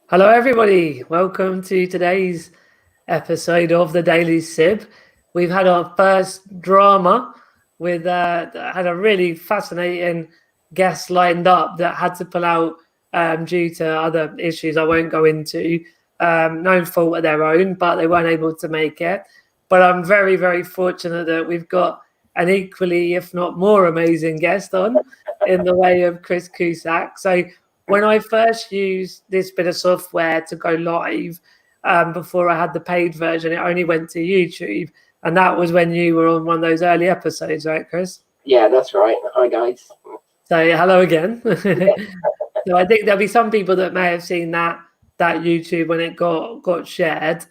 Hello, everybody. Welcome to today's episode of the Daily Sib. We've had our first drama with had a really fascinating guest lined up that had to pull out due to other issues I won't go into. No fault of their own, but they weren't able to make it. But I'm very, very fortunate that we've got an equally, if not more, amazing guest on in the way of Chris Cusack. So when I first used this bit of software to go live, before I had the paid version, it only went to YouTube. And that was when you were on one of those early episodes, right, Chris? Yeah, that's right. Hi, guys. So hello again. So I think there'll be some people that may have seen that YouTube when it got shared.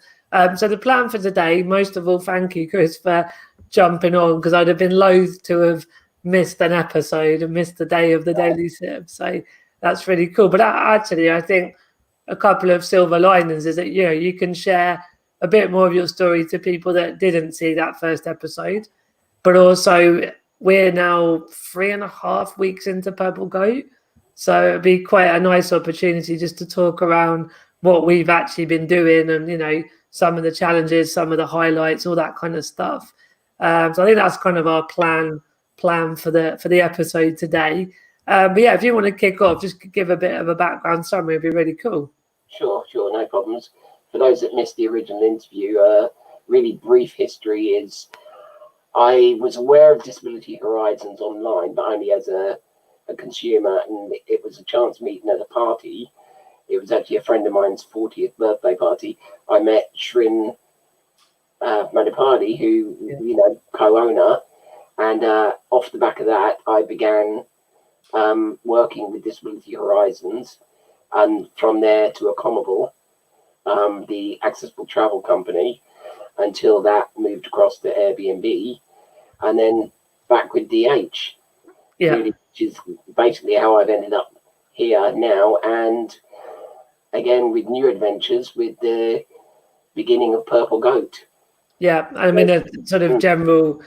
So the plan for today, most of all, thank you, Chris, for jumping on because I'd have been loath to have missed an episode and missed the day of the Daily Sip. So that's really cool. But actually, I think a couple of silver linings is that you can share a bit more of your story to people that didn't see that first episode, but also we're now 3.5 weeks into Purple Goat, so it'd be quite a nice opportunity just to talk around what we've actually been doing and some of the challenges, some of the highlights, all that kind of stuff. So I think that's kind of our plan for the episode today. But yeah, if you want to kick off, just give a bit of a background summary, it'd be really cool. Sure, no problems. For those that missed the original interview, really brief history is I was aware of Disability Horizons online, but only as a consumer, and it was a chance meeting at a party. It was actually a friend of mine's 40th birthday party. I met Shrin Madipadi, who, co-owner, and off the back of that, I began working with Disability Horizons, and from there to Accomable, the accessible travel company, until that moved across to Airbnb, and then back with DH, really, which is basically how I've ended up here now, and again with new adventures with the beginning of Purple Goat. Yeah, I mean, a sort of general,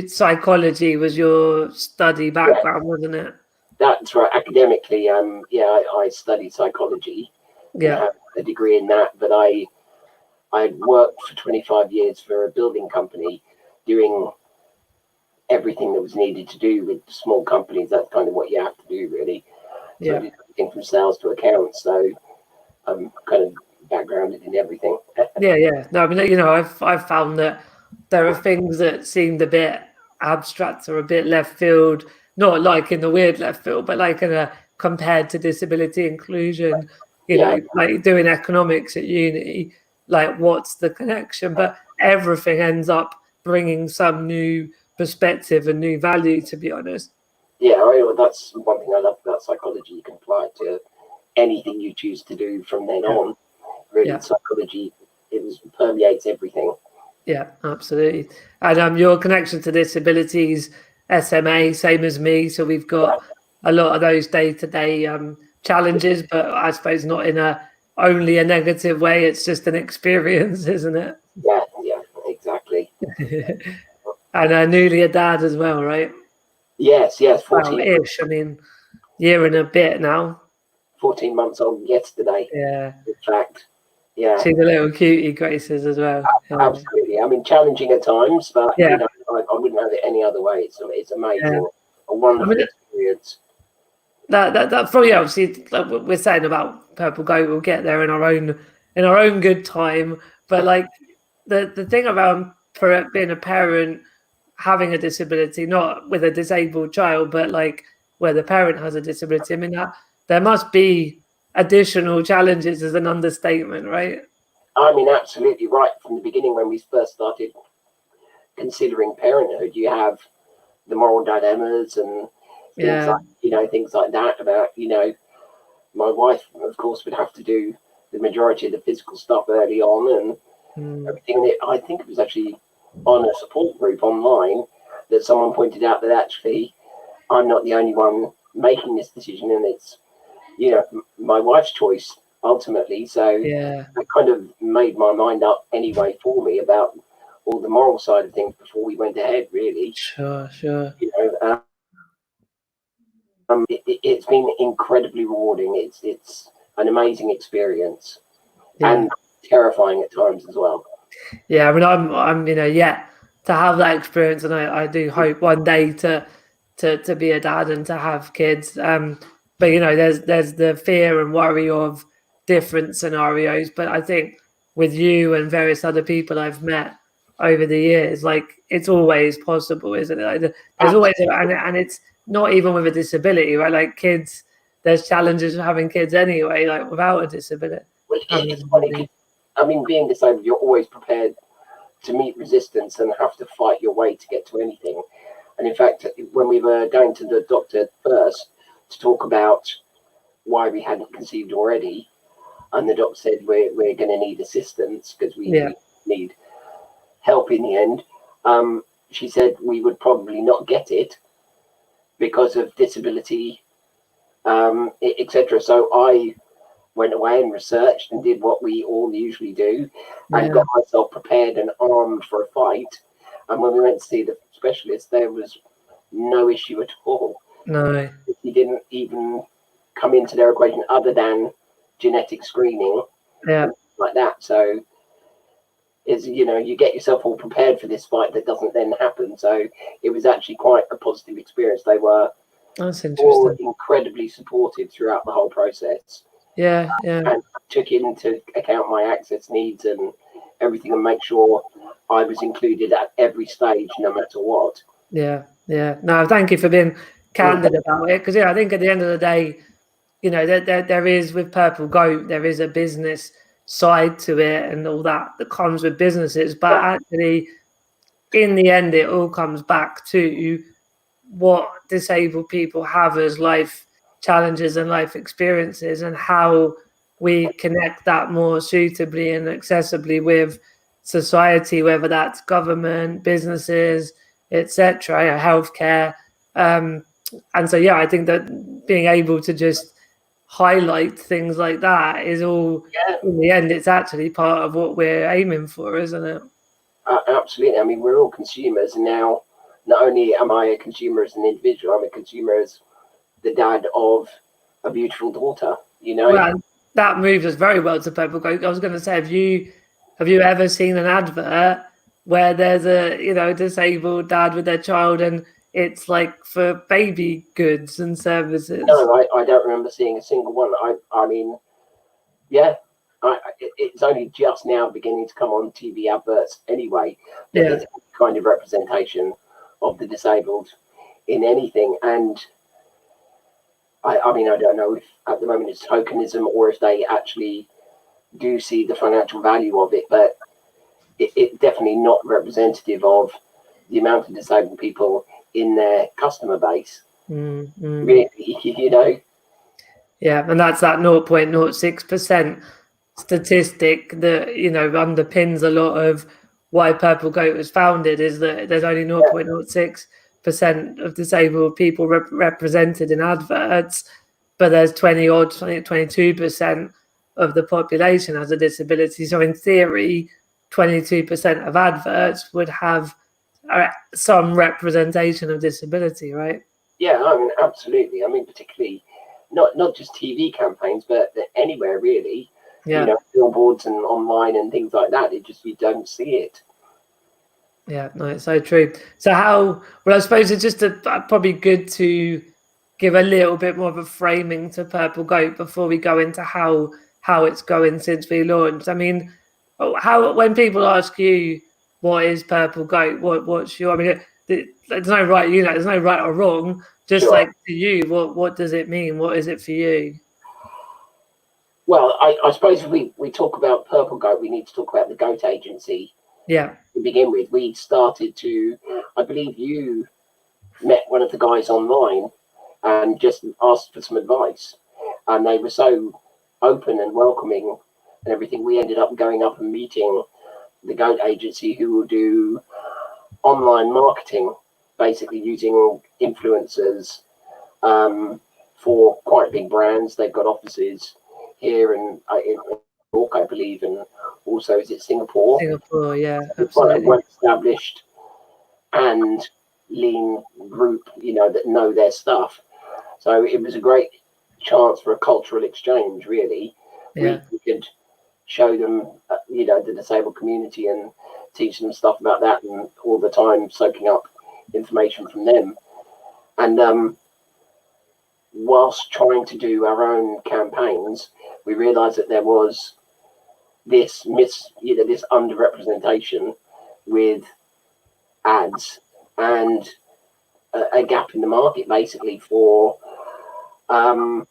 psychology was your study background, wasn't it? That's right. Academically, I studied psychology and have a degree in that. But I worked for 25 years for a building company, doing everything that was needed to do with small companies. That's kind of what you have to do, really. So I did everything from sales to accounts. So I'm kind of backgrounded in everything. Yeah. No, I mean, I've found that there are things that seemed a bit abstract or a bit left field, not like in the weird left field, but like in a compared to disability inclusion, like doing economics at uni, like what's the connection? But everything ends up bringing some new perspective and new value, to be honest. Yeah, that's one thing I love about psychology. You can apply it to anything you choose to do from then on. Really, psychology, permeates everything. Yeah, absolutely. And your connection to disabilities, SMA, same as me. So we've got a lot of those day-to-day challenges, but I suppose not in only a negative way. It's just an experience, isn't it? Yeah, exactly. And newly a dad as well, right? Yes, 14. Well-ish. I mean, year and a bit now. 14 months old yesterday. Yeah. In fact, yeah. She's a little cutie, Graces, as well. Absolutely. I mean, challenging at times, but I wouldn't have it any other way. It's amazing. A wonderful experience. That probably obviously, like we're saying about Purple Goat, we'll get there in our own good time. But like the thing around for being a parent, having a disability, not with a disabled child, but like where the parent has a disability. I mean, that there must be additional challenges as an understatement, right? I mean, absolutely right. From the beginning, when we first started considering parenthood, you have the moral dilemmas and things things like that about, my wife, of course, would have to do the majority of the physical stuff early on and everything. I think it was actually on a support group online that someone pointed out that actually I'm not the only one making this decision, and it's, my wife's choice ultimately. So that kind of made my mind up anyway for me about all the moral side of things before we went ahead, really. Sure. It's been incredibly rewarding. It's an amazing experience and terrifying at times as well. Yeah, I mean, I'm yet to have that experience, and I do hope one day to be a dad and to have kids. But there's the fear and worry of different scenarios. But I think with you and various other people I've met over the years, like, it's always possible, isn't it? Like, there's always, and it's not even with a disability, right? Like, kids, there's challenges of having kids anyway, like without a disability. Well, it's funny, I mean, being disabled, you're always prepared to meet resistance and have to fight your way to get to anything. And in fact, when we were going to the doctor first to talk about why we hadn't conceived already, and the doctor said we're going to need assistance because we need help in the end, she said we would probably not get it because of disability, etc. So I went away and researched and did what we all usually do, and got myself prepared and armed for a fight. And when we went to see the specialist, there was no issue at all. No, He didn't even come into their equation other than genetic screening, like that. So is you get yourself all prepared for this fight that doesn't then happen. So it was actually quite a positive experience. They were all incredibly supportive throughout the whole process. And took into account my access needs and everything, and make sure I was included at every stage, no matter what. No, thank you for being candid about it, because I think at the end of the day, there is, with Purple Goat, there is a business side to it and all that comes with businesses, but actually in the end it all comes back to what disabled people have as life challenges and life experiences, and how we connect that more suitably and accessibly with society, whether that's government, businesses, etc., healthcare. And so I think that being able to just highlight things like that is all, in the end, it's actually part of what we're aiming for, isn't it? Absolutely. I mean, we're all consumers, and now not only am I a consumer as an individual, I'm a consumer as the dad of a beautiful daughter. Well, that moves us very well to Purple Goat. I was going to say, have you ever seen an advert where there's a disabled dad with their child, and it's like for baby goods and services? No, I don't remember seeing a single one. I mean, it's only just now beginning to come on TV adverts anyway. There's kind of representation of the disabled in anything. And I mean, I don't know if at the moment it's tokenism or if they actually do see the financial value of it, but it's definitely not representative of the amount of disabled people in their customer base. Really, Yeah, and that's that 0.06% statistic that underpins a lot of why Purple Goat was founded, is that there's only 0.06% of disabled people represented in adverts, but there's 22% of the population has a disability. So in theory, 22% of adverts would have some representation of disability, right? Yeah, I mean, absolutely. I mean, particularly not just TV campaigns, but anywhere really. Billboards and online and things like that. You don't see it. Yeah, no, it's so true. So I suppose it's just probably good to give a little bit more of a framing to Purple Goat before we go into how it's going since we launched. I mean, when people ask you what is Purple Goat, what's your, I mean, there's no right, there's no right or wrong. Just like to you, what does it mean? What is it for you? Well, I suppose if we talk about Purple Goat, we need to talk about the Goat Agency. Yeah. To begin with, we started to, I believe you met one of the guys online and just asked for some advice. And they were so open and welcoming and everything. We ended up going up and meeting the Goat Agency, who will do online marketing, basically using influencers for quite big brands. They've got offices here in York, I believe, and also is it Singapore? Singapore, yeah, it's quite a well-established and lean group, that know their stuff. So it was a great chance for a cultural exchange. Really, Yeah. we could show them, the disabled community and teach them stuff about that, and all the time soaking up information from them. And whilst trying to do our own campaigns, we realised that there was this this underrepresentation with ads, and a gap in the market basically for an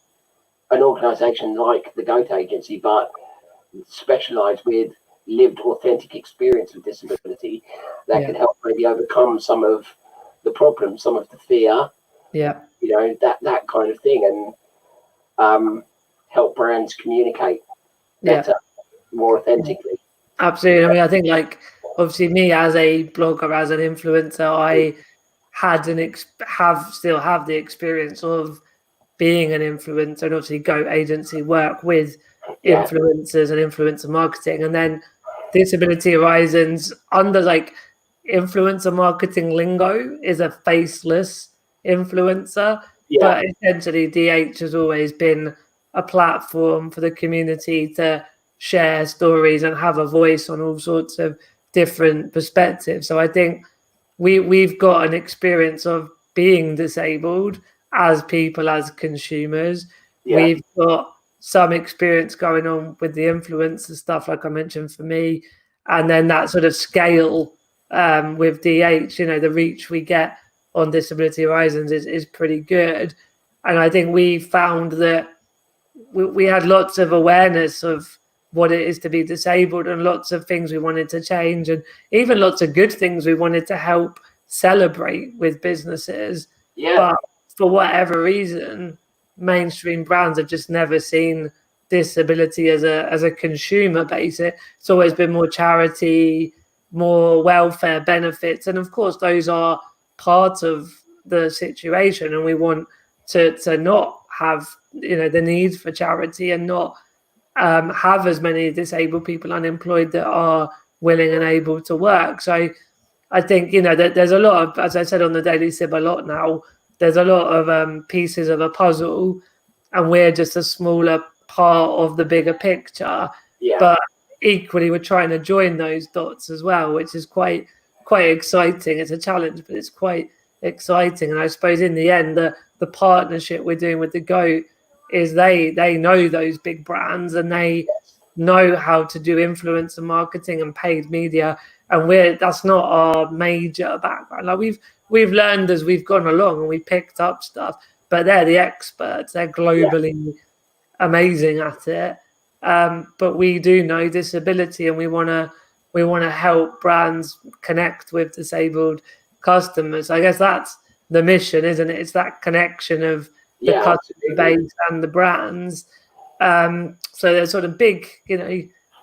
organisation like the Goat Agency, but specialised with lived authentic experience with disability that could help maybe overcome some of the problems, some of the fear, that kind of thing, and help brands communicate better, more authentically. Absolutely. I mean, I think, like, obviously me as a blogger, as an influencer, I had still have the experience of being an influencer, and obviously Goat Agency work with influencers and influencer marketing. And then Disability Horizons, under like influencer marketing lingo, is a faceless influencer. But essentially DH has always been a platform for the community to share stories and have a voice on all sorts of different perspectives. So I think we've got an experience of being disabled as people, as consumers. We've got some experience going on with the influencer stuff, like I mentioned, for me, and then that sort of scale with DH, the reach we get on Disability Horizons is pretty good. And I think we found that we had lots of awareness of what it is to be disabled, and lots of things we wanted to change, and even lots of good things we wanted to help celebrate with businesses. But for whatever reason, mainstream brands have just never seen disability as a consumer base. It's always been more charity, more welfare benefits, and of course those are part of the situation, and we want to not have the need for charity, and not have as many disabled people unemployed that are willing and able to work. So I think that there's a lot of, as I said on the Daily Sib a lot now, there's a lot of pieces of a puzzle, and we're just a smaller part of the bigger picture. But equally we're trying to join those dots as well, which is quite exciting. It's a challenge, but it's quite exciting. And I suppose in the end, the partnership we're doing with the Goat is they know those big brands, and they know how to do influencer marketing and paid media, and that's not our major background. Like we've learned as we've gone along, and we picked up stuff, but they're the experts. They're globally amazing at it. But we do know disability, and we want to help brands connect with disabled customers. I guess that's the mission, isn't it? It's that connection of the customer base and the brands. So there's sort of big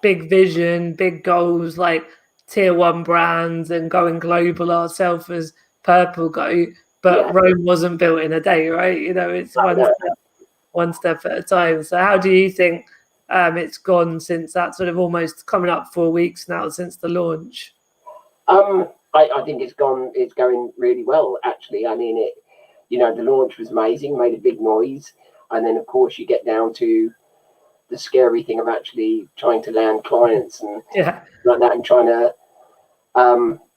vision, big goals, like tier 1 brands and going global ourselves as Purple Goat. But Rome wasn't built in a day, right? It's one step at a time. So how do you think it's gone since that, sort of almost coming up 4 weeks now since the launch? I think it's going really well, actually. I mean, the launch was amazing, made a big noise, and then of course you get down to the scary thing of actually trying to land clients and like that, and trying to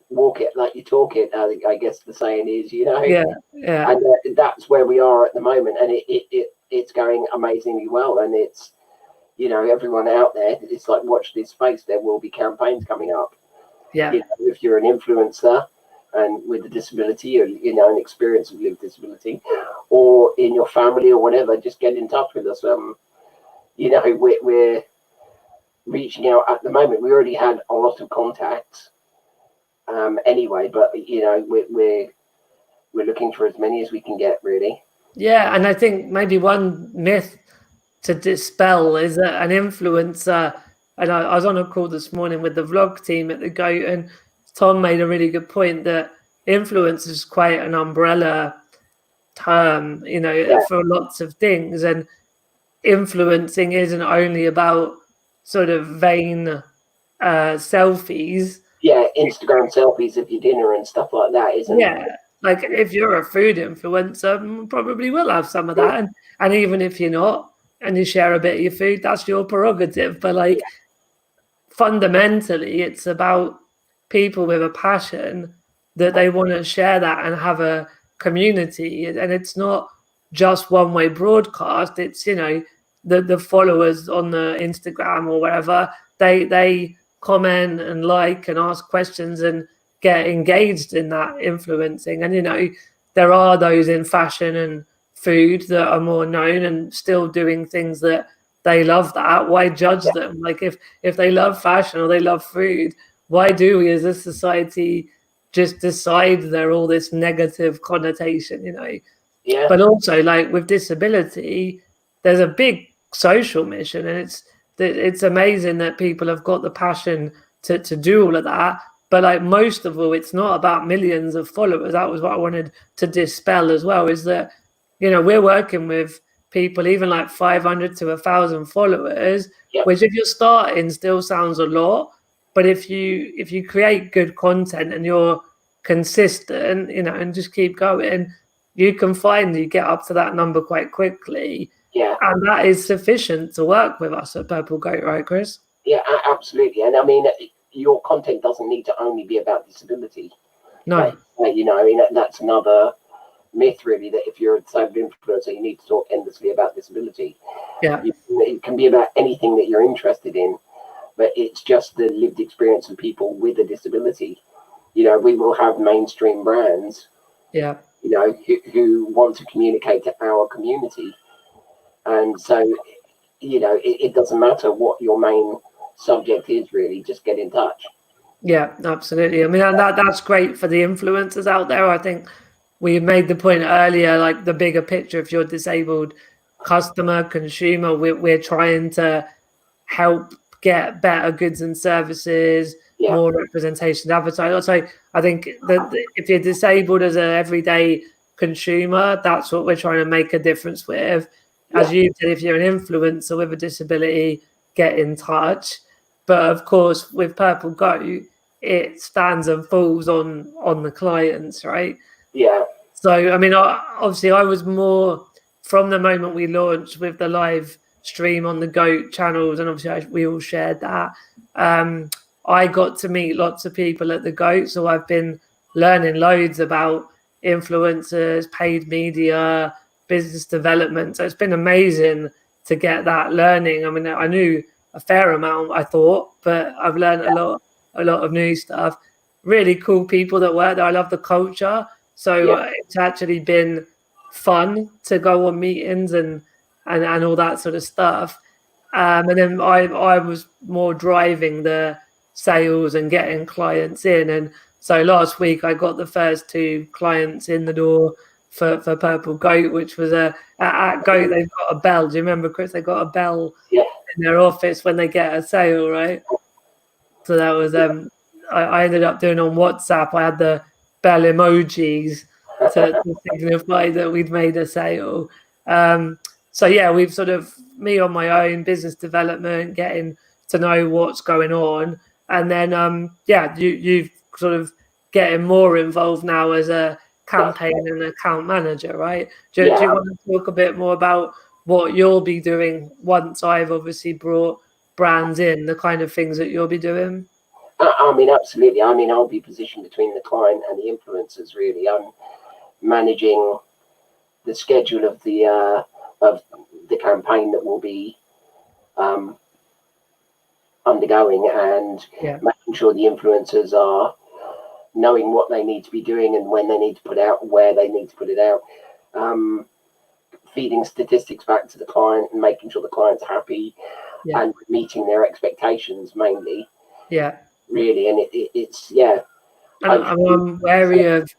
walk it like you talk it. I guess the saying is, and that's where we are at the moment, and it's going amazingly well, and it's everyone out there, it's like, watch this space. There will be campaigns coming up. If you're an influencer and with a disability, or an experience of lived disability, or in your family or whatever, just get in touch with us. We're reaching out at the moment. We already had a lot of contacts anyway, but we're looking for as many as we can get, really. And I think maybe one myth to dispel is that an influencer, and I was on a call this morning with the vlog team at the Goat, and Tom made a really good point that influence is quite an umbrella term, for lots of things, and influencing isn't only about sort of vain selfies. Instagram selfies of your dinner and stuff like that, isn't it? Like if you're a food influencer, probably will have some of that. And even if you're not and you share a bit of your food, that's your prerogative. But like fundamentally, it's about people with a passion that they want to share that and have a community. And it's not just one way broadcast. It's, you know, the followers on the Instagram or wherever, they comment and like and ask questions and get engaged in that influencing. And, you know, there are those in fashion and food that are more known and still doing things that they love. That why judge them? Like if they love fashion or they love food, why do we as a society just decide they're all this negative connotation, you know? Yeah. But also, like with disability, there's a big social mission, and it's amazing that people have got the passion to do all of that. But like most of all, it's not about millions of followers. That was what I wanted to dispel as well, is that, you know, we're working with people even like 500 to 1,000 followers, which if you're starting still sounds a lot. But if you create good content and you're consistent, you know, and just keep going, you can find you get up to that number quite quickly. Yeah. And that is sufficient to work with us at Purple Goat, right, Chris? Yeah, absolutely. And I mean, your content doesn't need to only be about disability. No. You know, I mean, that's another myth, really, that if you're a disabled influencer, you need to talk endlessly about disability. Yeah. It can be about anything that you're interested in, but it's just the lived experience of people with a disability. You know, we will have mainstream brands, yeah, you know, who want to communicate to our community. And so, you know, it doesn't matter what your main subject is, really, just get in touch. Yeah, absolutely. I mean, and that's great for the influencers out there. I think we made the point earlier, like the bigger picture, if you're disabled customer, consumer, we're trying to help get better goods and services, more representation, advertising. So I think that if you're disabled as an everyday consumer, that's what we're trying to make a difference with. As you said, if you're an influencer with a disability, get in touch. But of course, with Purple Goat, it stands and falls on the clients, right? Yeah. So, I mean, obviously, I was more from the moment we launched with the live stream on the Goat channels, and obviously we all shared that. I got to meet lots of people at the Goat, so I've been learning loads about influencers, paid media, business development. So it's been amazing to get that learning. I mean, I knew a fair amount, I thought, but I've learned a lot of new stuff. Really cool people that work there. I love the culture. So it's actually been fun to go on meetings and all that sort of stuff. And then I was more driving the sales and getting clients in. And so last week I got the first 2 clients in the door for Purple Goat, which was at Goat, they've got a bell. Do you remember, Chris? They got a bell in their office when they get a sale, right? So that was I ended up doing on WhatsApp. I had the bell emojis to signify that we'd made a sale. So yeah, we've sort of, me on my own, business development, getting to know what's going on, and then you've sort of getting more involved now as a campaign and account manager, right? Do you want to talk a bit more about what you'll be doing once I've obviously brought brands in, the kind of things that you'll be doing? I mean, absolutely. I mean, I'll be positioned between the client and the influencers, really. I'm managing the schedule of the campaign that will be undergoing, and making sure the influencers are knowing what they need to be doing and when they need to put out, where they need to put it out, feeding statistics back to the client and making sure the client's happy and meeting their expectations mainly. Yeah. Really, and it's I'm wary of.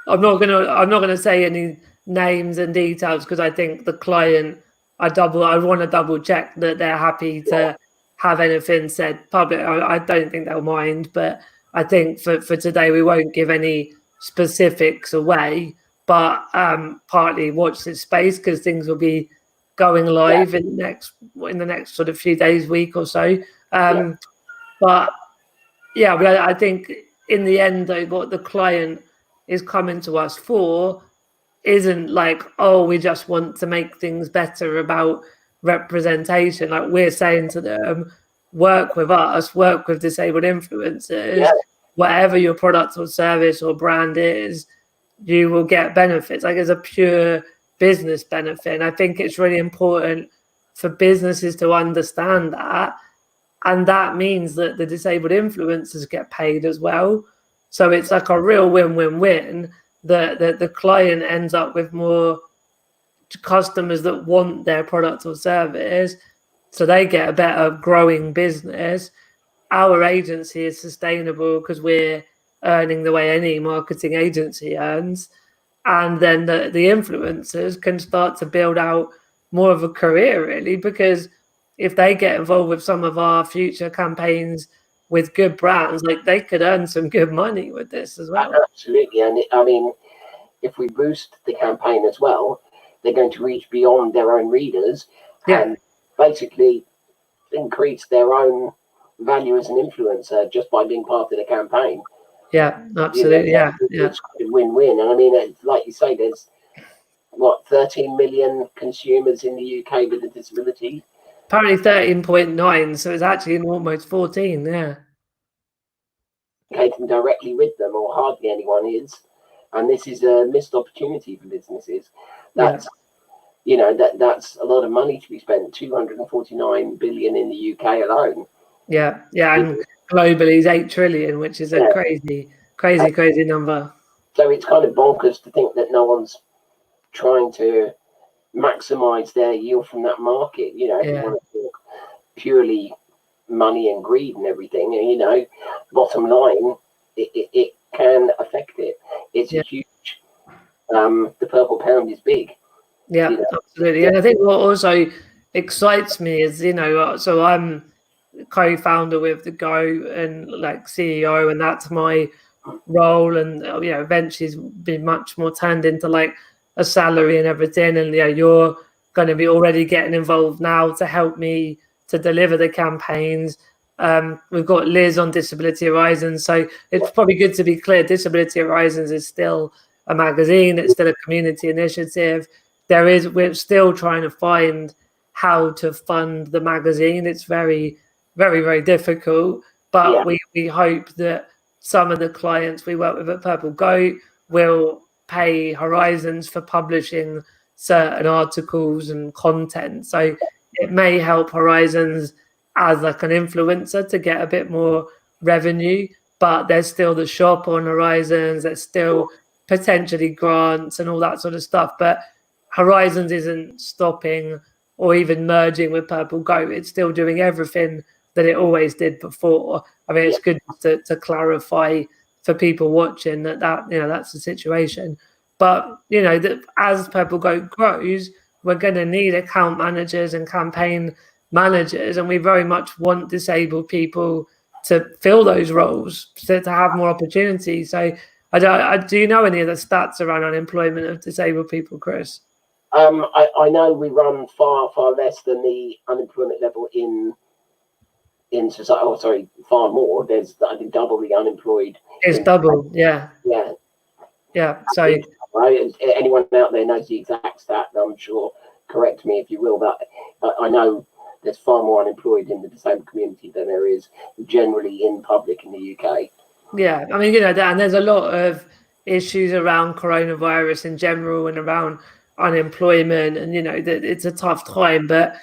I'm not gonna say any names and details because I think the client. I want to double check that they're happy to have anything said public. I don't think they'll mind, but I think for today we won't give any specifics away. But partly watch this space because things will be going live in the next sort of few days, week or so. But I think in the end, though, what the client is coming to us for isn't like, oh, we just want to make things better about representation. Like, we're saying to them, work with us, work with disabled influencers, whatever your product or service or brand is, you will get benefits. Like, it's a pure business benefit. And I think it's really important for businesses to understand that. And that means that the disabled influencers get paid as well. So it's like a real win-win-win. The client ends up with more customers that want their product or service, so they get a better growing business. Our agency is sustainable because we're earning the way any marketing agency earns. And then the influencers can start to build out more of a career, really, because if they get involved with some of our future campaigns with good brands, like, they could earn some good money with this as well. Absolutely. And I mean, if we boost the campaign as well, they're going to reach beyond their own readers and basically increase their own value as an influencer just by being part of the campaign. Yeah, absolutely. It's a win-win. And I mean, it's, like you say, there's 13 million consumers in the UK with a disability. Apparently 13.9, so it's actually almost 14. Communicating directly with them, or hardly anyone is, and this is a missed opportunity for businesses. That's that's a lot of money to be spent. 249 billion in the UK alone. And globally is 8 trillion, which is a crazy number. So it's kind of bonkers to think that no one's trying to maximize their yield from that market. If you want to talk purely money and greed and everything, bottom line, it can affect it. It's a huge. The purple pound is big. Absolutely. And I think what also excites me is, so I'm co-founder with the Go and like CEO, and that's my role. And eventually it's been much more turned into like a salary and everything. And you're going to be already getting involved now to help me to deliver the campaigns. We've got Liz on Disability Horizons, so it's probably good to be clear. Disability Horizons is still a magazine. It's still a community initiative. We're still trying to find how to fund the magazine. It's very, very, very difficult, but we hope that some of the clients we work with at Purple Goat will pay Horizons for publishing certain articles and content. So it may help Horizons as like an influencer to get a bit more revenue, but there's still the shop on Horizons. There's still potentially grants and all that sort of stuff. But Horizons isn't stopping or even merging with Purple Goat. It's still doing everything that it always did before. I mean, it's good to clarify for people watching that that's the situation. But that as Purple Goat grows, we're going to need account managers and campaign managers, and we very much want disabled people to fill those roles, to have more opportunity. So, do you know any of the stats around unemployment of disabled people, Chris? I know we run far less than the unemployment level in society. Oh, sorry, far more. There's, I think, double the unemployed. It's double, yeah. So, right, anyone out there knows the exact stat, I'm sure. Correct me if you will, but I know there's far more unemployed in the disabled community than there is generally in public in the UK. Yeah, I mean, and there's a lot of issues around coronavirus in general and around unemployment, and that it's a tough time. But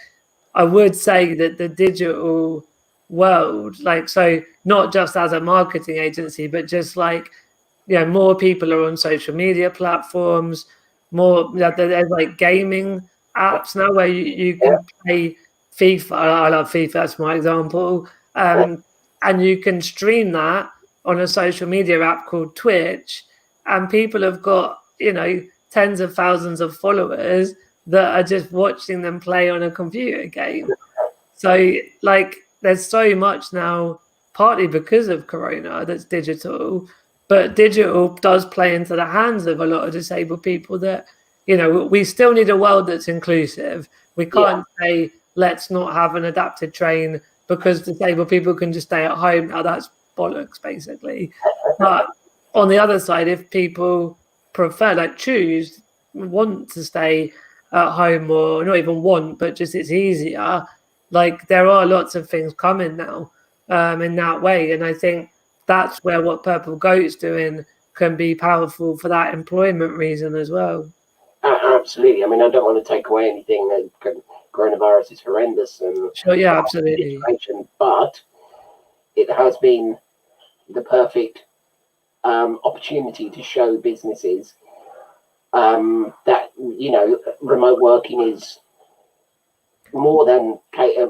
I would say that the digital world, so not just as a marketing agency, but just more people are on social media platforms, more there's like gaming apps now where you can play FIFA. I love FIFA, that's my example. And you can stream that on a social media app called Twitch, and people have got tens of thousands of followers that are just watching them play on a computer game. So there's so much now, partly because of Corona, that's digital, but digital does play into the hands of a lot of disabled people that, we still need a world that's inclusive. We can't say, let's not have an adapted train because disabled people can just stay at home. Now that's bollocks, basically. But on the other side, if people prefer, like want to stay at home, or not even want, but just it's easier, like there are lots of things coming now in that way. And I think that's where what Purple Goat's doing can be powerful for that employment reason as well. Absolutely. I mean, I don't want to take away anything. Coronavirus is horrendous and Sure, yeah, absolutely. situation, but it has been the perfect opportunity to show businesses that, you know, remote working is more than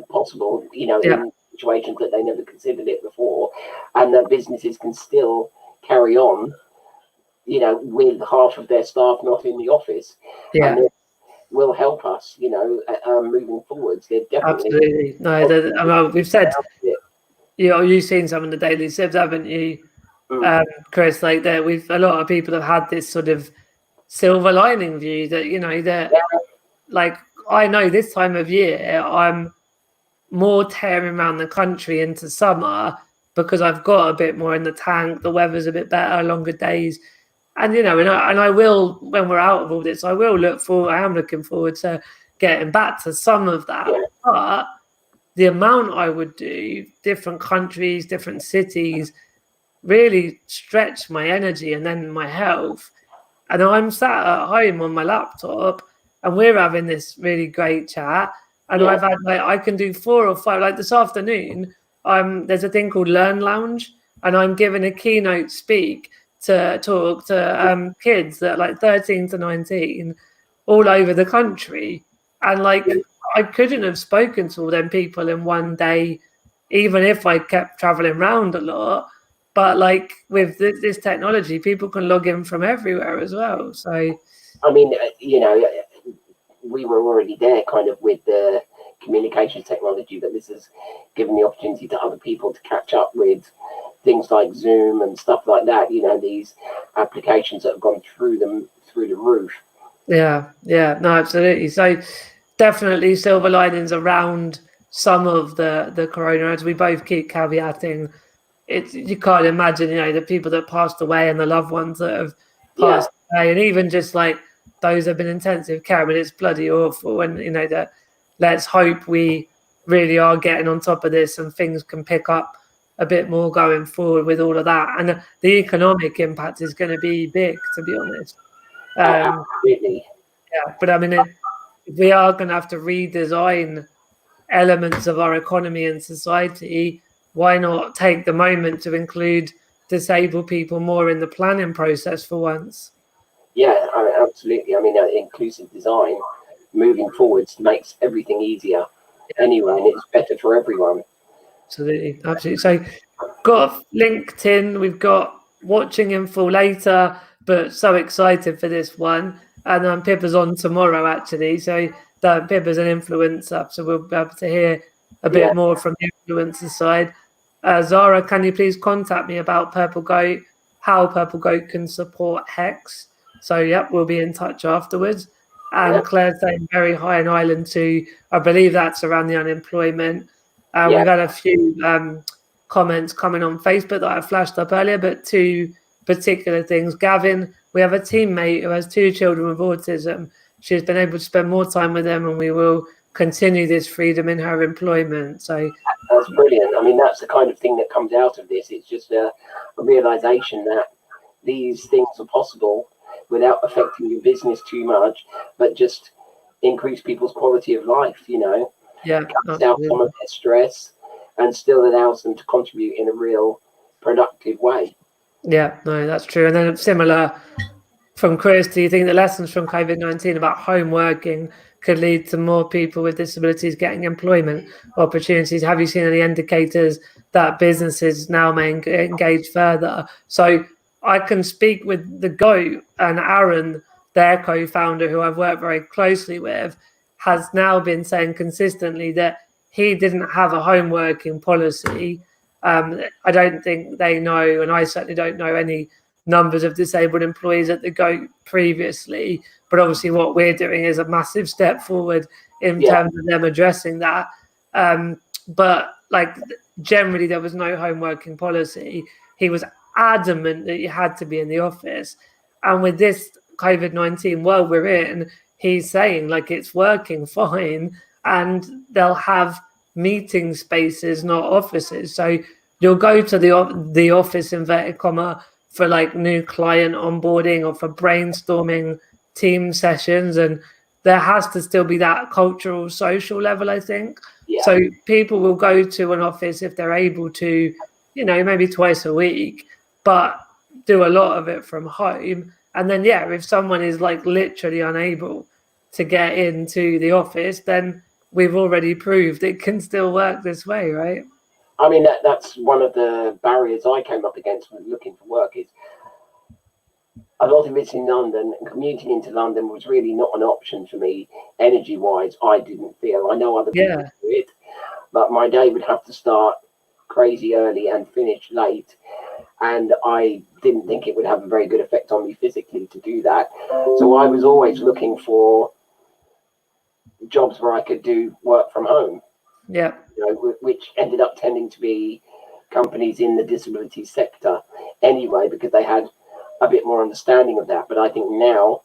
possible, you know, in situations that they never considered it before, and that businesses can still carry on, you know, with half of their staff not in the office. And it will help us, you know, moving forwards. They're definitely absolutely. No, we've said, you know, you've seen some of the daily sibs, haven't you, Chris? Like that, a lot of people have had this sort of silver lining view that, you know, that like I know this time of year I'm more tearing around the country into summer because I've got a bit more in the tank. The weather's a bit better, longer days. And, you know, and I will, when we're out of all this, I am looking forward to getting back to some of that. But the amount I would do, different countries, different cities, really stretch my energy and then my health. And I'm sat at home on my laptop and we're having this really great chat. And I've had, like, I can do 4 or 5, like this afternoon, there's a thing called Learn Lounge, and I'm giving a keynote speak to talk to kids that are like 13 to 19 all over the country. And like, I couldn't have spoken to all them people in one day, even if I kept traveling around a lot. But like with this technology, people can log in from everywhere as well. So, I mean, you know, we were already there kind of with the communication technology, but this has given the opportunity to other people to catch up with things like Zoom and stuff like that. You know, these applications that have gone through the roof. Yeah, no, absolutely. So definitely silver linings around some of the corona, as we both keep caveating. You can't imagine, you know, the people that passed away and the loved ones that have passed away, and even just like those have been intensive care. I mean, it's bloody awful, and you know that. Let's hope we really are getting on top of this and things can pick up a bit more going forward with all of that. And the economic impact is going to be big, to be honest. Absolutely. Yeah, but I mean, we are going to have to redesign elements of our economy and society. Why not take the moment to include disabled people more in the planning process for once? Yeah, absolutely. I mean, inclusive design moving forwards makes everything easier anyway, and it's better for everyone. Absolutely. So got LinkedIn, we've got Watching in Full later, but so excited for this one. And Pippa's on tomorrow actually. So Pippa's an influencer, so we'll be able to hear a bit more from the influencer side. Zara, can you please contact me about Purple Goat, how Purple Goat can support Hex? So we'll be in touch afterwards. And Claire's saying very high in Ireland too. I believe that's around the unemployment. We've had a few comments coming on Facebook that I flashed up earlier, but 2 particular things. Gavin, we have a teammate who has 2 children with autism. She's been able to spend more time with them, and we will continue this freedom in her employment. So that's brilliant. I mean, that's the kind of thing that comes out of this. It's just a realization that these things are possible without affecting your business too much, but just increase people's quality of life, you know, cuts out some of their stress and still allows them to contribute in a real productive way. Yeah, no, that's true. And then similar from Chris, do you think the lessons from COVID-19 about home working could lead to more people with disabilities getting employment opportunities? Have you seen any indicators that businesses now may engage further? So I can speak with the GOAT, and Aaron, their co-founder, who I've worked very closely with, has now been saying consistently that he didn't have a home working policy. I don't think they know, and I certainly don't know any numbers of disabled employees at the GOAT previously. But obviously what we're doing is a massive step forward in terms of them addressing that. But like generally there was no home working policy. He was adamant that you had to be in the office. And with this COVID-19 world we're in, he's saying like it's working fine, and they'll have meeting spaces, not offices. So you'll go to the office, inverted comma, for like new client onboarding or for brainstorming team sessions, and there has to still be that cultural social level, I think. Yeah. So people will go to an office if they're able to, maybe twice a week, but do a lot of it from home. And then, yeah, if someone is like literally unable to get into the office, then we've already proved it can still work this way, right? I mean, that's one of the barriers I came up against when looking for work. Is a lot of it's in London, and commuting into London was really not an option for me, energy-wise. I didn't feel. I know other people do it, but my day would have to start crazy early and finish late, and I didn't think it would have a very good effect on me physically to do that. So I was always looking for jobs where I could do work from home. Yeah. Which ended up tending to be companies in the disability sector anyway, because they had a bit more understanding of that. But I think now,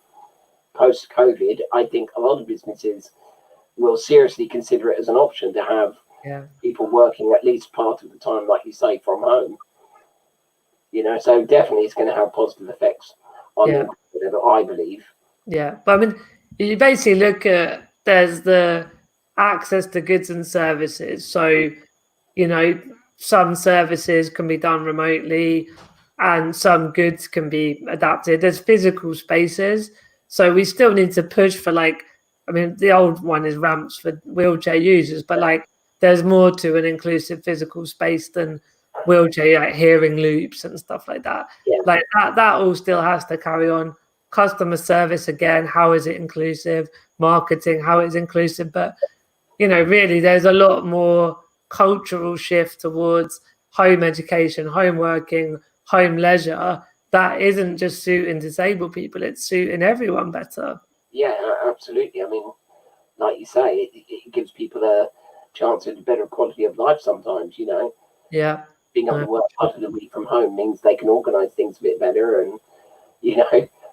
post-COVID, I think a lot of businesses will seriously consider it as an option to have people working at least part of the time, like you say, from home. So definitely it's going to have positive effects on whatever, I believe. Yeah, but I mean, you basically look at, there's the access to goods and services. So, some services can be done remotely and some goods can be adapted. There's physical spaces. So we still need to push for the old one is ramps for wheelchair users, but there's more to an inclusive physical space than wheelchair, like hearing loops and stuff like that. Like that all still has to carry on. Customer service, again, how is it inclusive? Marketing, how is inclusive? But really there's a lot more cultural shift towards home education, home working, home leisure that isn't just suiting disabled people, it's suiting everyone better. Yeah, absolutely. I mean, like you say, it gives people a chance at a better quality of life sometimes, Yeah. Being able to work part of the week from home means they can organize things a bit better, and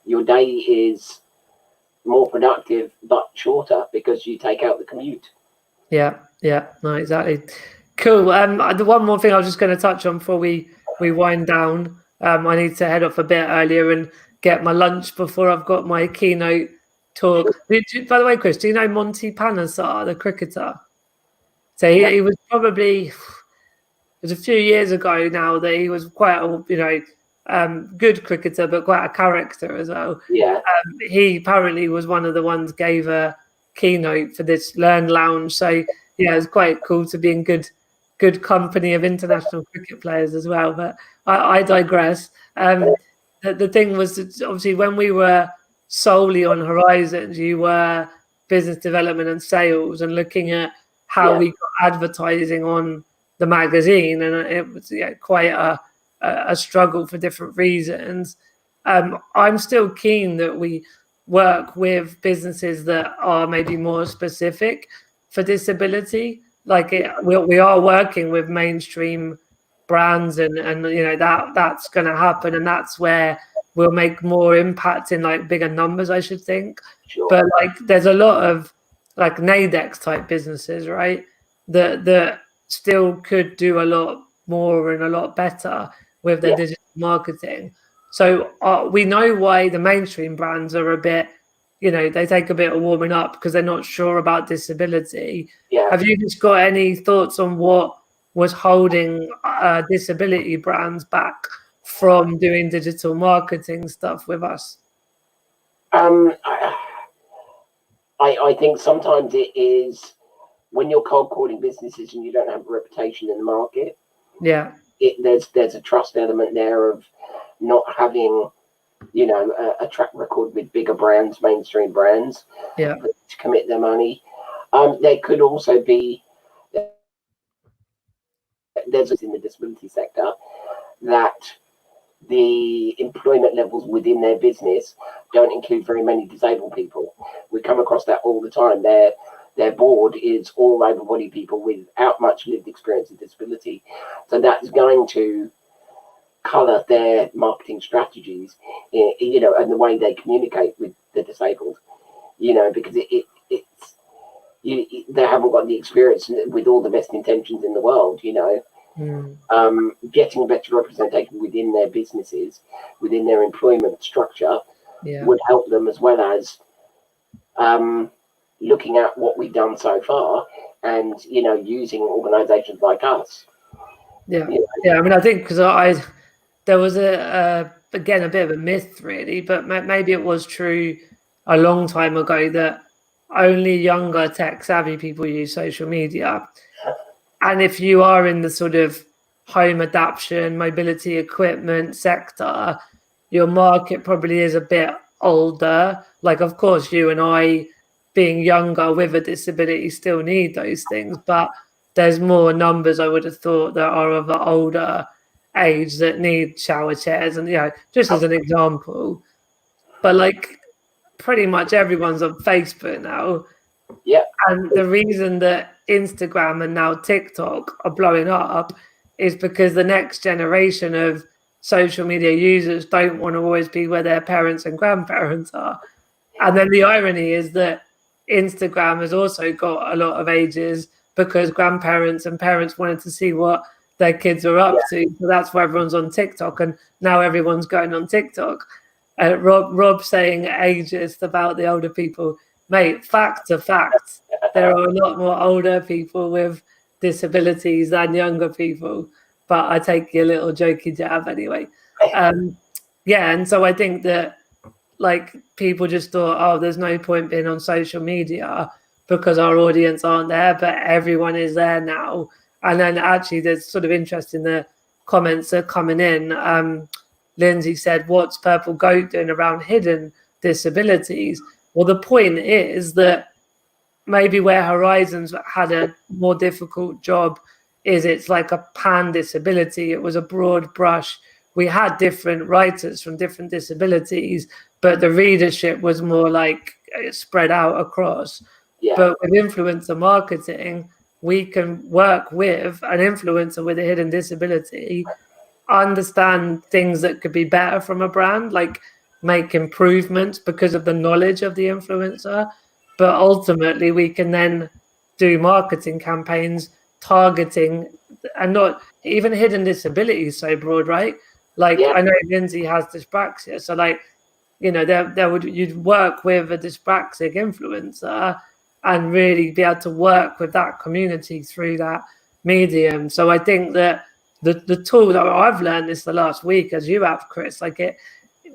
your day is more productive but shorter because you take out the commute. Yeah, no, exactly. Cool. The one more thing I was just going to touch on before we wind down. I need to head off a bit earlier and get my lunch before I've got my keynote talk. By the way, Chris, do you know Monty Panesar, the cricketer? So he was probably, it was a few years ago now that he was quite a good cricketer, but quite a character as well. Yeah. He apparently was one of the ones gave a keynote for this Learn Lounge. So yeah, it's quite cool to be in good company of international cricket players as well. But I digress. The thing was that obviously when we were solely on Horizons, you were business development and sales and looking at how we got advertising on the magazine, and it was quite a struggle for different reasons. I'm still keen that we work with businesses that are maybe more specific for disability. We are working with mainstream brands, and that's going to happen, and that's where we'll make more impact in bigger numbers, I should think. Sure. But there's a lot of Nadex type businesses, right, that still could do a lot more and a lot better with their digital marketing. So we know why the mainstream brands are a bit, they take a bit of warming up because they're not sure about disability. Yeah. Have you just got any thoughts on what was holding disability brands back from doing digital marketing stuff with us? I think sometimes it is when you're cold calling businesses and you don't have a reputation in the market. Yeah. There's a trust element there of not having, a track record with bigger brands, mainstream brands, to commit their money. There could also be, there's in the disability sector that the employment levels within their business don't include very many disabled people. We come across that all the time. Their board is all able-bodied people without much lived experience of disability. So that's going to colour their marketing strategies, you know, and the way they communicate with the disabled, you know, because it's they haven't got the experience with all the best intentions in the world, you know. Getting better representation within their businesses, within their employment structure, would help them, as well as looking at what we've done so far, and you know, using organisations like us. Yeah, I mean, I think because there was again a bit of a myth, really, but maybe it was true a long time ago that only younger tech savvy people use social media, and if you are in the sort of home adaptation, mobility equipment sector, your market probably is a bit older. Like, of course, you and I, being younger with a disability, still need those things, but there's more numbers, I would have thought, that are of an older age that need shower chairs, and, you know, just as an example. But like, pretty much everyone's on Facebook now. Yeah. And the reason that Instagram and now TikTok are blowing up is because the next generation of social media users don't want to always be where their parents and grandparents are. And then the irony is that Instagram has also got a lot of ages because grandparents and parents wanted to see what their kids are up to. So that's why everyone's on TikTok, and now everyone's going on TikTok. Rob saying ageist about the older people. Mate, fact to fact, there are a lot more older people with disabilities than younger people. But I take your little jokey jab anyway. Yeah, and so I think that, like, people just thought, oh, there's no point being on social media because our audience aren't there, but everyone is there now. And then actually there's sort of interest in the comments that are coming in. Lindsay said, what's Purple Goat doing around hidden disabilities? Well, the point is that maybe where Horizons had a more difficult job is it's like a pan disability. It was a broad brush. We had different writers from different disabilities, but the readership was more like spread out across. But with influencer marketing, we can work with an influencer with a hidden disability, understand things that could be better from a brand, like make improvements because of the knowledge of the influencer. But ultimately, we can then do marketing campaigns targeting, and not even hidden disabilities so broad, right? Like, I know Lindsay has dyspraxia, so like, you know, you'd work with a dyspraxic influencer and really be able to work with that community through that medium. So I think that the tool that I've learned this the last week, as you have, Chris, like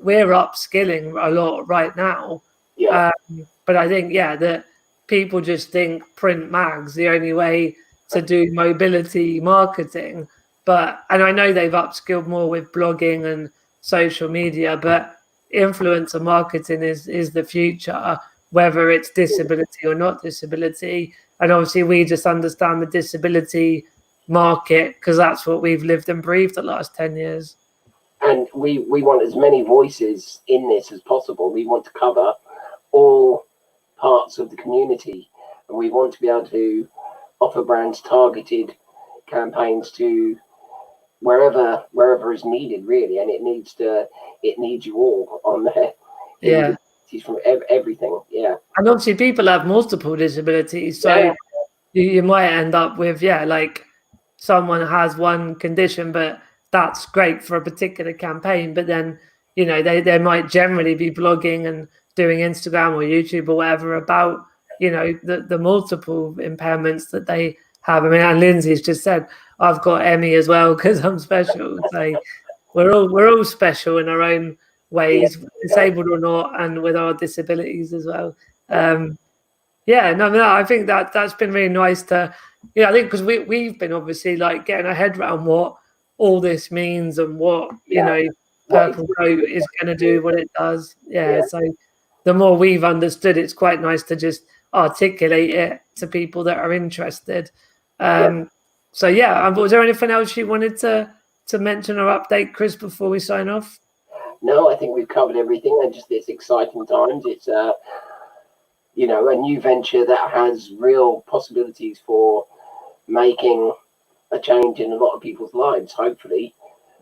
we're upskilling a lot right now. But I think, that people just think print mag's the only way to do mobility marketing. And I know they've upskilled more with blogging and social media, but influencer marketing is the future, whether it's disability or not disability. And obviously we just understand the disability market because that's what we've lived and breathed the last 10 years. And we want as many voices in this as possible. We want to cover all parts of the community, and we want to be able to offer brands targeted campaigns to wherever is needed, really. And it needs you all on there. From everything. And obviously people have multiple disabilities, so you might end up with like someone has one condition, but that's great for a particular campaign, but then, you know, they might generally be blogging and doing Instagram or YouTube or whatever about, you know, the multiple impairments that they have. I mean, and Lindsay's just said, I've got Emmy as well because I'm special. So we're all special in our own ways, disabled or not, and with our disabilities as well. I think that's been really nice to, I think because we've been obviously like getting our head around what all this means and what, you know, Purple Goat is going to do, what it does. So the more we've understood, it's quite nice to just articulate it to people that are interested. Was there anything else you wanted to mention or update, Chris, before we sign off? No, I think we've covered everything, and just it's exciting times. It's you know, a new venture that has real possibilities for making a change in a lot of people's lives, hopefully.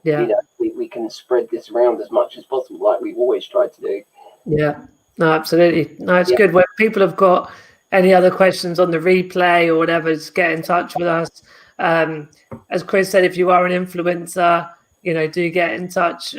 Yeah. You know, we can spread this around as much as possible, like we've always tried to do. Yeah, no, absolutely. No, it's good. When people have got any other questions on the replay or whatever, just get in touch with us. As Chris said, if you are an influencer, you know, do get in touch.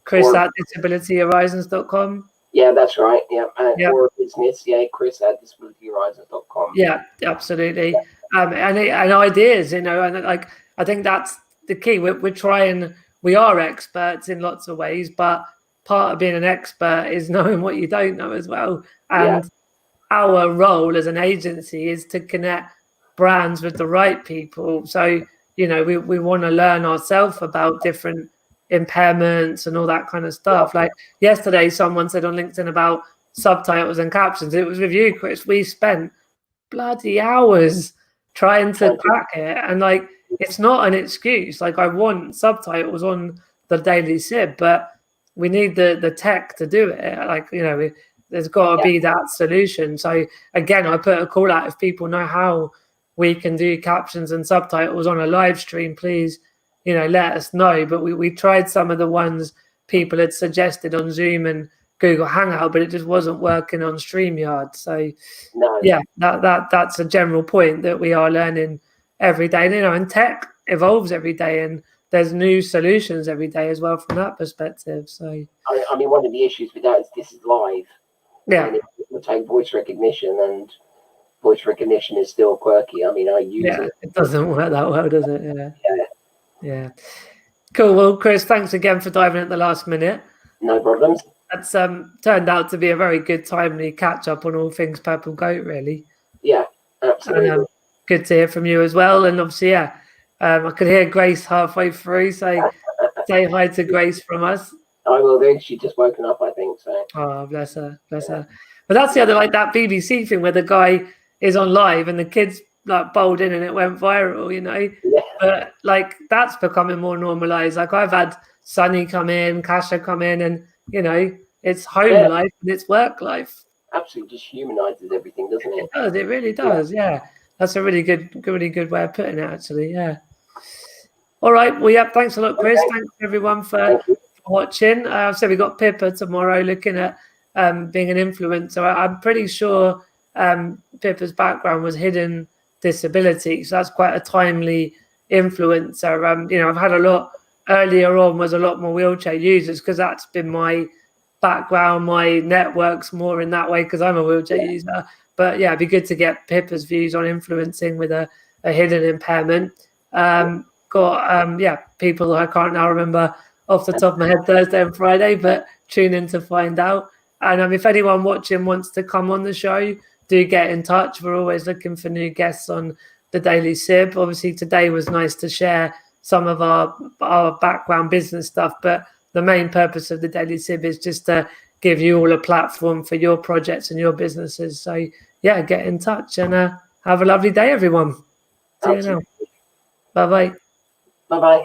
Chris at disabilityhorizons.com. Yeah, that's right. Yeah. Yeah. Or a business, Chris at disabilityhorizons.com. Yeah, absolutely. And ideas, you know, and like I think that's the key. We're trying. We are experts in lots of ways, but part of being an expert is knowing what you don't know as well. And our role as an agency is to connect brands with the right people. So, you know, we want to learn ourselves about different impairments and all that kind of stuff. Like yesterday, someone said on LinkedIn about subtitles and captions. It was with you, Chris. We spent bloody hours trying to crack it. And like, it's not an excuse. Like, I want subtitles on the Daily Sib, but we need the tech to do it. Like, you know, there's got to be that solution. So again, I put a call out if people know how we can do captions and subtitles on a live stream, please, you know, let us know. But we tried some of the ones people had suggested on Zoom and Google Hangout, but it just wasn't working on StreamYard. So yeah, that's a general point, that we are learning every day. You know, and tech evolves every day, and there's new solutions every day as well from that perspective. So I mean, one of the issues with that is this is live. Yeah. And it will take voice recognition, and voice recognition is still quirky. I mean, I use it. It doesn't work that well, does it? Yeah. Yeah. Cool. Well, Chris, thanks again for diving at the last minute. No problems. That's turned out to be a very good, timely catch up on all things Purple Goat, really. Yeah, absolutely. And, good to hear from you as well. And obviously, I could hear Grace halfway through. So say hi to Grace from us. I will do. She's just woken up, I think. So. Oh, bless her, bless her. But that's the other, like that BBC thing where the guy is on live and the kids like bowled in and it went viral, you know. Yeah. But like that's becoming more normalized. Like I've had Sunny come in, Kasha come in, and you know, it's home life and it's work life. Absolutely, just humanizes everything, doesn't it? It does. It really does. Yeah. That's a really good way of putting it, actually. Yeah. All right. Well, yeah. Thanks a lot, Chris. Thanks everyone for watching. So we got Pippa tomorrow looking at being an influencer. I'm pretty sure Pippa's background was hidden disability, so that's quite a timely influencer. You know, I've had a lot earlier on was a lot more wheelchair users because that's been my background, my network's more in that way because I'm a wheelchair user. But yeah, it'd be good to get Pippa's views on influencing with a hidden impairment. Got people I can't now remember off the top of my head Thursday and Friday, but tune in to find out. And if anyone watching wants to come on the show, do get in touch. We're always looking for new guests on the Daily Sib. Obviously, today was nice to share some of our background business stuff, but the main purpose of the Daily Sib is just to give you all a platform for your projects and your businesses. So yeah, get in touch and have a lovely day, everyone. See you now. Bye-bye. Bye-bye.